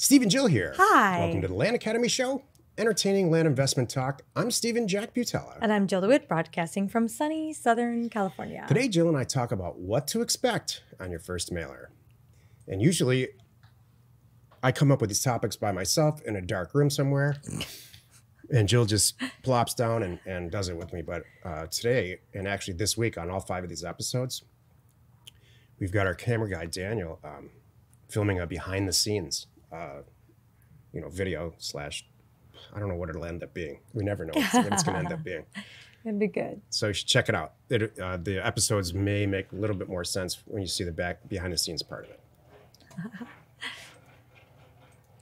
Steve and Jill here. Hi. Welcome to the Land Academy Show, entertaining land investment talk. I'm Stephen Jack Butella. And I'm Jill DeWitt, broadcasting from sunny Southern California. Today, Jill and I talk about what to expect on your first mailer. And usually, I come up with these topics by myself in a dark room somewhere. And Jill just plops down and does it with me. But today, and actually this week on all 5 of these episodes, we've got our camera guy, Daniel, filming a behind the scenes video / I don't know what it'll end up being. We never know what it's going to end up being. It'd be good. So you should check it out. The episodes may make a little bit more sense when you see the behind the scenes part of it.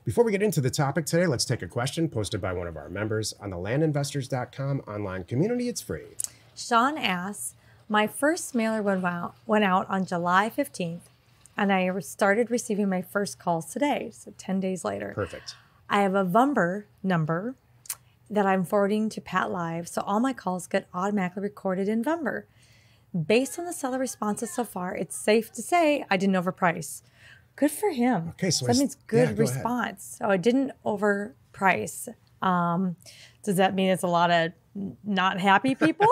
Before we get into the topic today, let's take a question posted by one of our members on the landinvestors.com online community. It's free. Sean asks, my first mailer went out on July 15th, and I started receiving my first calls today, so 10 days later. Perfect. I have a Vumber number that I'm forwarding to Pat Live, so all my calls get automatically recorded in Vumber. Based on the seller responses so far, it's safe to say I didn't overprice. Good for him. Okay, so that means good go response. So I didn't overprice. Does that mean it's a lot of not happy people?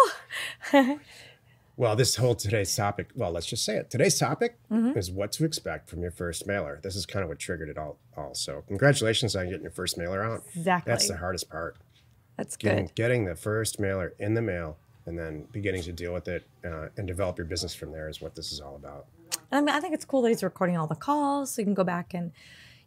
Well, today's topic, let's just say it. Today's topic is what to expect from your first mailer. This is kind of what triggered it all. So congratulations on getting your first mailer out. Exactly. That's the hardest part. That's good. Getting the first mailer in the mail and then beginning to deal with it and develop your business from there is what this is all about. And I think it's cool that he's recording all the calls so you can go back and,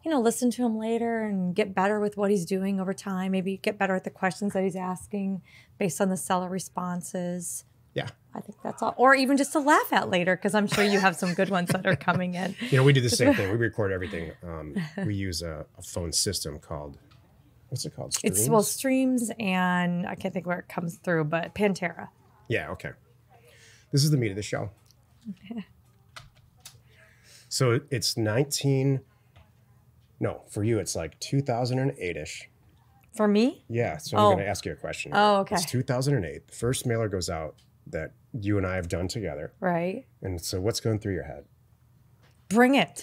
listen to him later and get better with what he's doing over time. Maybe get better at the questions that he's asking based on the seller responses. Yeah. I think that's all. Or even just to laugh at later, because I'm sure you have some good ones that are coming in. We do the same thing. We record everything. We use a phone system called, what's it called? Streams? It's Streams, and I can't think where it comes through, but Pantera. Yeah, okay. This is the meat of the show. So it's for you, it's like 2008-ish. For me? Yeah, so I'm going to ask you a question. Oh, okay. It's 2008. The first mailer goes out that you and I have done together. Right. And so what's going through your head? Bring it.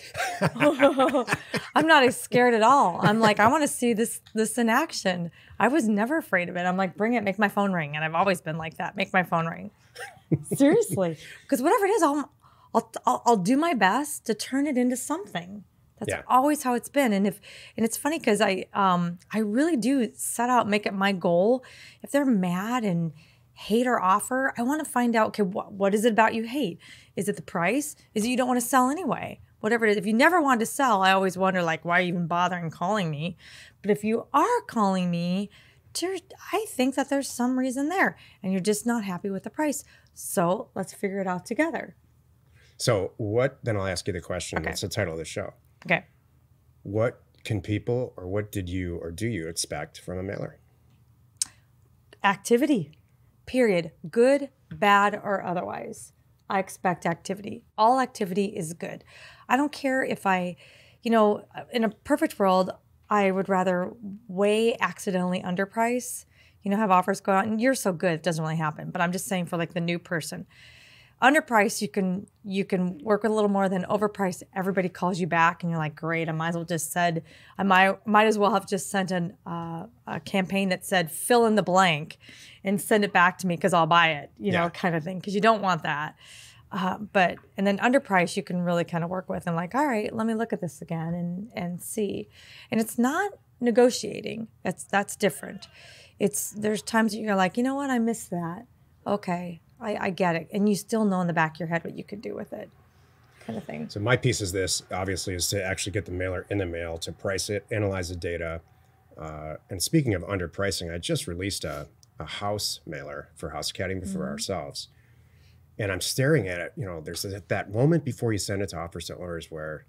I'm not scared at all. I'm like, I want to see this in action. I was never afraid of it. I'm like, bring it, make my phone ring. And I've always been like that. Make my phone ring. Seriously. Because whatever it is, I'll do my best to turn it into something. That's always how it's been. And it's funny because I really do set out, make it my goal. If they're mad and hate our offer, I want to find out, okay, what is it about you hate? Is it the price? Is it you don't want to sell anyway? Whatever it is. If you never want to sell, I always wonder, like, why are you even bothering calling me? But if you are calling me, I think that there's some reason there, and you're just not happy with the price. So let's figure it out together. So then I'll ask you the question. Okay. That's the title of the show. Okay. What can people, or what did you, or do you expect from a mailer? Activity. Period. Good, bad, or otherwise. I expect activity. All activity is good. I don't care if in a perfect world, I would rather way accidentally underprice, have offers go out, and you're so good, it doesn't really happen. But I'm just saying for like the new person. Underprice, you can work with a little more than overprice. Everybody calls you back, and you're like, great. I might as well have just sent a campaign that said fill in the blank, and send it back to me because I'll buy it, kind of thing. Because you don't want that. And then underprice, you can really kind of work with and like, all right, let me look at this again and see. And it's not negotiating. That's different. There's times that you're like, you know what, I missed that. Okay. I get it. And you still know in the back of your head what you could do with it, kind of thing. So my piece is this, obviously, is to actually get the mailer in the mail, to price it, analyze the data. And speaking of underpricing, I just released a house mailer for House Academy for ourselves. And I'm staring at it. There's that moment before you send it to offer sellers where,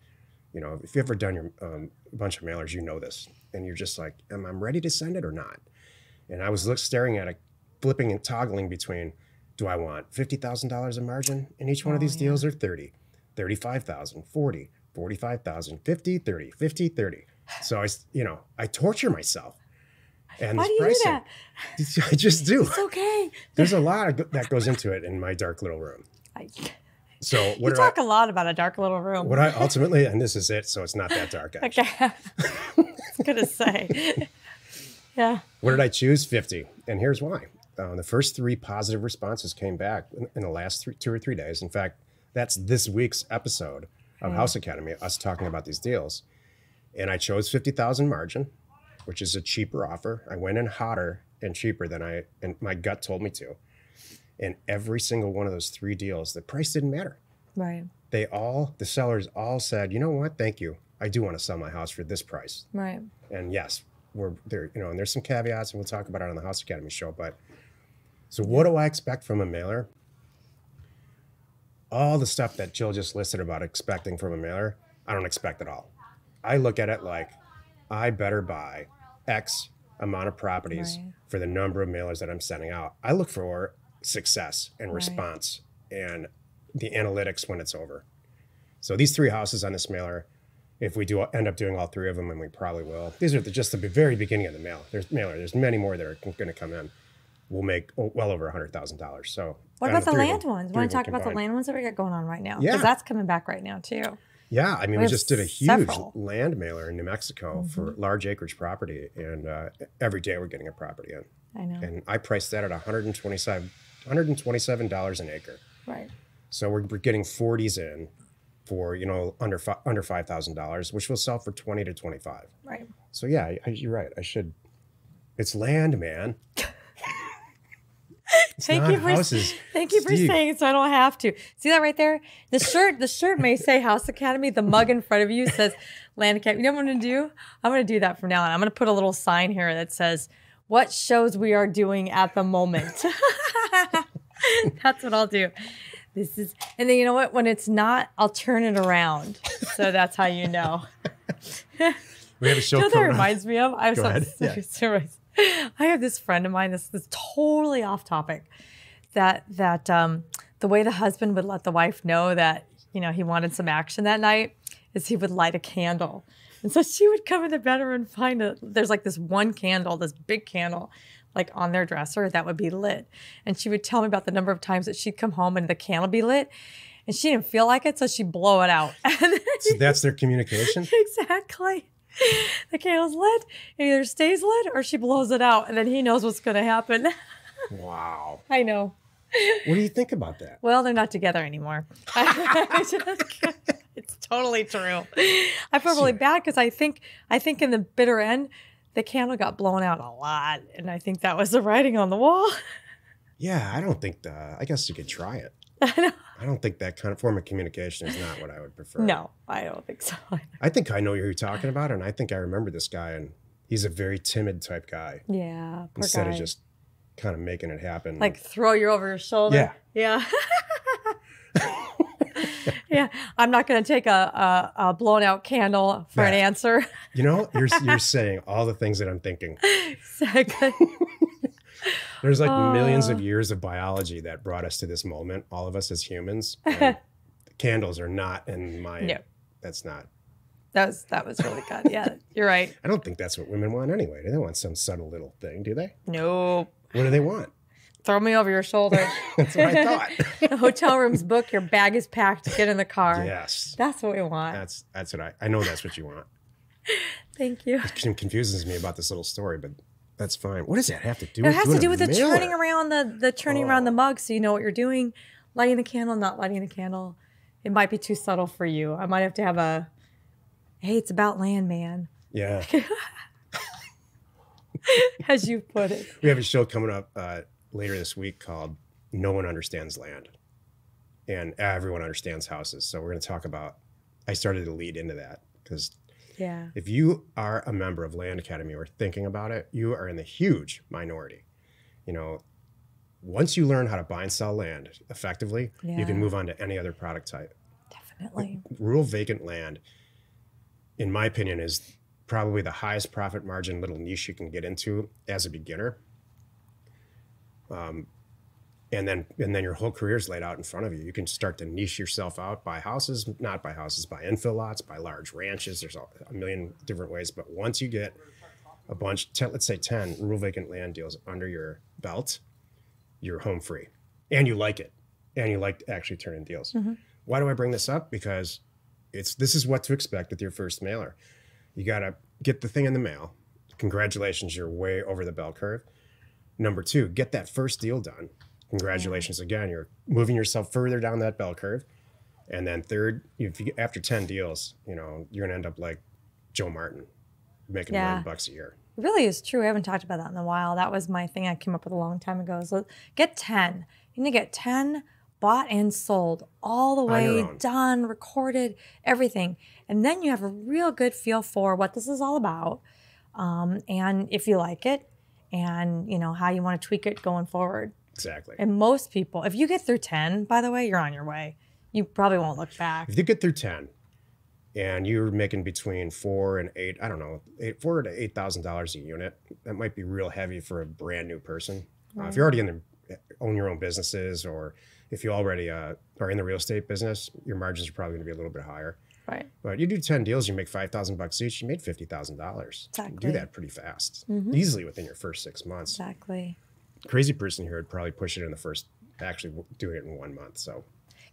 if you've ever done a bunch of mailers, you know this. And you're just like, am I ready to send it or not? And I was staring at it, flipping and toggling between, do I want $50,000 in margin in each one of these deals, or 30, 35,000, 40, 45,000, 50, 30, 50, 30. So I torture myself. And why do you do that? I just do. It's okay. There's a lot that goes into it in my dark little room. So you talk a lot about a dark little room. What I ultimately, and this is it, so it's not that dark, actually. Okay. going to say. Yeah. What did I choose? 50. And here's why. The first 3 positive responses came back in the last 2 or 3 days. In fact, that's this week's episode of House Academy, us talking about these deals. And I chose 50,000 margin, which is a cheaper offer. I went in hotter and cheaper than and my gut told me to. And every single one of those 3 deals, the price didn't matter. Right. The sellers all said, you know what? Thank you. I do want to sell my house for this price. Right. And yes, we're there, and there's some caveats, and we'll talk about it on the House Academy show. But so what do I expect from a mailer? All the stuff that Jill just listed about expecting from a mailer, I don't expect at all. I look at it like I better buy X amount of properties for the number of mailers that I'm sending out. I look for success and response and the analytics when it's over. So these 3 houses on this mailer, if we do end up doing all 3 of them, and we probably will, these are just the very beginning of the There's many more that are going to come in. We'll make well over $100,000. So what about the land ones? Want to talk about the land ones that we got going on right now? Yeah. Because that's coming back right now too. Yeah. I mean, we just did a huge several land mailer in New Mexico for large acreage property. And every day we're getting a property in. I know. And I priced that at $127 an acre. Right. So we're getting 40s in for, under $5,000, which will sell for 20 to 25. Right. So yeah, you're right. It's land, man. Thank you for saying it so I don't have to. See that right there? The shirt may say House Academy. The mug in front of you says Land Academy. You know what I'm going to do? I'm going to do that from now on. I'm going to put a little sign here that says, what shows we are doing at the moment. That's what I'll do. And then you know what? When it's not, I'll turn it around. So that's how you know. We have a show coming that reminds me of? Go ahead. I have this friend of mine. This is totally off topic. That the way the husband would let the wife know that he wanted some action that night is he would light a candle, and so she would come in the bedroom and find there's like this one candle, this big candle, like on their dresser that would be lit, and she would tell me about the number of times that she'd come home and the candle be lit, and she didn't feel like it, so she'd blow it out. So that's their communication. Exactly. The candle's lit, it either stays lit or she blows it out, and then he knows what's going to happen. Wow. I know. What do you think about that? Well, they're not together anymore. It's totally true. I feel really bad because I think in the bitter end, the candle got blown out a lot, and I think that was the writing on the wall. Yeah, I don't think I guess you could try it. I don't think that kind of form of communication is not what I would prefer. No, I don't think so either. I think I know who you're talking about, and I think I remember this guy, and he's a very timid type guy. Yeah, poor Instead guy. of just kind of making it happen. Like throw you over your shoulder. Yeah. Yeah. I'm not going to take a blown out candle for an answer. You're saying all the things that I'm thinking. Exactly. There's like millions of years of biology that brought us to this moment, all of us as humans. And candles are not in my, no. That's not. That was really good. Yeah, you're right. I don't think that's what women want anyway. They don't want some subtle little thing, do they? Nope. What do they want? Throw me over your shoulder. That's what I thought. The hotel room's booked. Your bag is packed. Get in the car. Yes. That's what we want. That's what I know that's what you want. Thank you. It confuses me about this little story, but that's fine. What does that have to do with it has to do with the mailer? turning around the turning around the mug so you know what you're doing. Lighting the candle, not lighting the candle. It might be too subtle for you. I might have to have hey, it's about land, man. Yeah. As you put it. We have a show coming up later this week called No One Understands Land. And everyone understands houses. So we're going to talk about, I started to lead into that because if you are a member of Land Academy or thinking about it, you are in the huge minority. Once you learn how to buy and sell land effectively, you can move on to any other product type. Definitely. Rural vacant land, in my opinion, is probably the highest profit margin little niche you can get into as a beginner. And then your whole career is laid out in front of you. You can start to niche yourself out, buy houses, not buy houses, buy infill lots, buy large ranches. There's a million different ways. But once you get a bunch, let's say 10 rural vacant land deals under your belt, you're home free. And you like it. And you like actually turning deals. Mm-hmm. Why do I bring this up? Because this is what to expect with your first mailer. You got to get the thing in the mail. Congratulations, you're way over the bell curve. Number two, get that first deal done. Congratulations again, you're moving yourself further down that bell curve. And then third, if you, after 10 deals, you're going to end up like Joe Martin, making $1 million a year. It really is true. I haven't talked about that in a while. That was my thing I came up with a long time ago. So get 10. You need to get 10 bought and sold all the way, done, recorded, everything. And then you have a real good feel for what this is all about. And if you like it and, how you want to tweak it going forward. Exactly. And most people, if you get through 10, by the way, you're on your way. You probably won't look back. If you get through 10 and you're making between $4,000 and $8,000 to $8,000 a unit, that might be real heavy for a brand new person. Right. If you're already own your own businesses, or if you already are in the real estate business, your margins are probably going to be a little bit higher. Right. But you do 10 deals, you make $5,000 each, you made $50,000. Exactly. You do that pretty fast, easily within your first 6 months. Exactly. Crazy person here would probably push it in the first, actually doing it in 1 month. So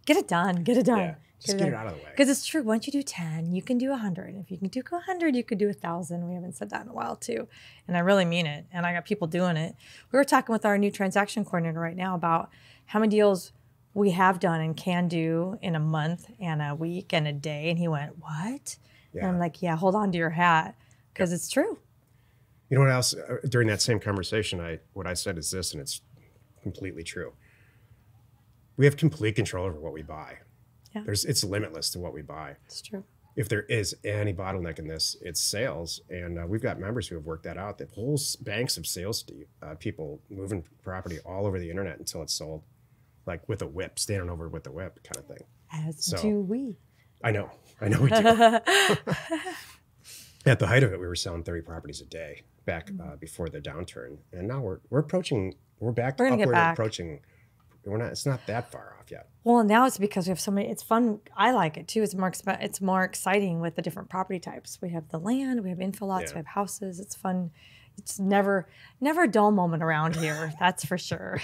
get it done. Get it done. Yeah, just get it out of the way. Because it's true. Once you do 10, you can do 100. If you can do 100, you could do 1,000. We haven't said that in a while too. And I really mean it. And I got people doing it. We were talking with our new transaction coordinator right now about how many deals we have done and can do in a month and a week and a day. And he went, what? Yeah. And I'm like, yeah, hold on to your hat, because it's true. You know what else? During that same conversation, what I said is this, and it's completely true. We have complete control over what we buy. Yeah. It's limitless to what we buy. It's true. If there is any bottleneck in this, it's sales. And we've got members who have worked that out. The whole banks of sales people moving property all over the internet until it's sold, like with a whip, standing over with a whip kind of thing. As do we. I know we do. At the height of it, we were selling 30 properties a day back before the downturn. And now we're approaching, we're back upward approaching. It's not that far off yet. Well, now it's because we have so many. It's fun. I like it too. It's more exciting with the different property types. We have the land, we have infill lots, we have houses. It's fun. It's never a dull moment around here. That's for sure.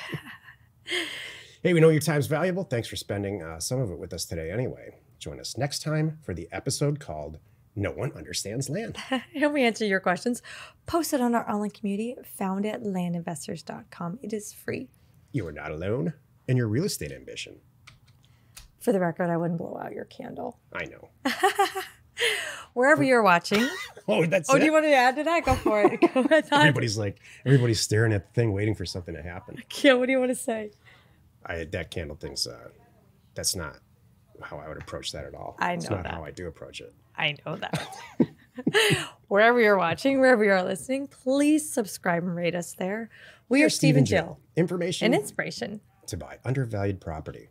Hey, we know your time's valuable. Thanks for spending some of it with us today anyway. Join us next time for the episode called No One Understands Land. And we answer your questions. Post it on our online community found at landinvestors.com. It is free. You are not alone in your real estate ambition. For the record, I wouldn't blow out your candle. I know. Wherever you're watching. Oh, that's it? Do you want to add to that? Go for it. Go ahead. Everybody's staring at the thing waiting for something to happen. Yeah, what do you want to say? That candle thing's, that's not how I would approach that at all. I know it's not that. how I do approach it. I know that. Wherever you're watching, wherever you're listening, please subscribe and rate us there. We are Steve and Jill. Information and inspiration to buy undervalued property.